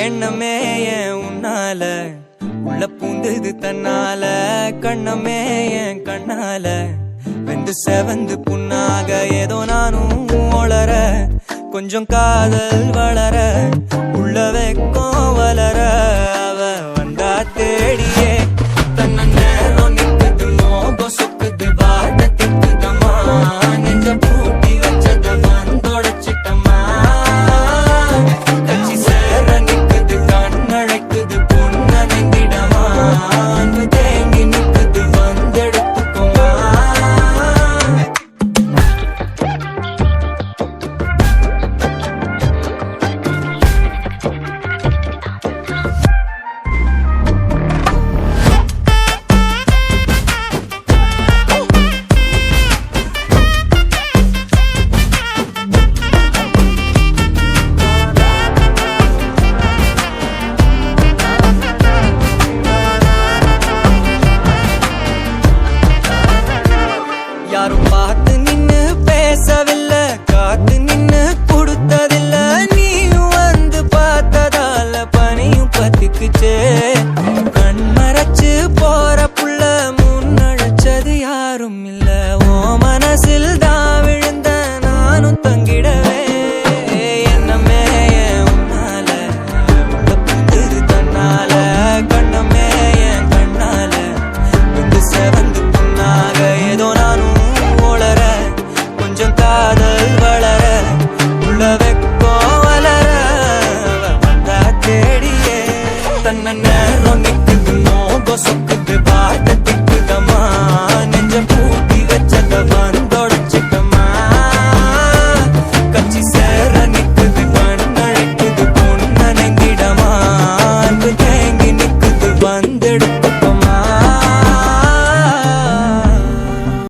எண்ணமே ஏன் உன்னால உள்ள பூந்தது தன்னால கண்ணமே என் கண்ணால வெந்து செவந்து புண்ணாக ஏதோ நானும் ஒளர கொஞ்சம் காதல் வளர உள்ள வெக்கம் வளர அவ வந்தா தேடியே தன்ன நேரம் நிக்குது மோகம் சொக்குது வாட்ட திக்குதம்மா நெஞ்ச பூட்டி வச்சத வந்தொடச்சிட்டம்மா கட்சி சேர நிக்குது கண்ணழைக்குது பொண்ண நெங்கிடமா அன்பு தேங்கி நிக்குது வந்தெடுத்துக்குமா யாரும் பார்த்து நின்னு பேசவில்லை காத்து நின்னு கொடுத்ததில்லை நீயும் வந்து பார்த்ததால பனியும் பத்திக்குச்சே கண் மறைச்சு போற புள்ள முன்னழைச்சது யாரும் இல்ல ஓ மனசில் தான் விழுந்த நானும் தங்கிடவே என்னமே உன்னால உள்ள புந்தது தன்னால கண்ணமே என் கண்ணால வந்து செவந்து புண்ணாக ஏதோ நானும் கொஞ்சம் காதல் வளர உள்ள வெக்கம் வளர வந்தா தேடியே தன்ன நேரம் நிக்குது மோகம் சொக்குது பாட்ட திக்குதம்மா நெஞ்ச பூட்டி வச்சத வந்தொடச்சிட்டம்மா கட்சி சேர நிக்குது கண்ணழைக்குது பொண்ண நெங்கிடமா அன்பு தேங்கி நிக்குது வந்தெடுக்க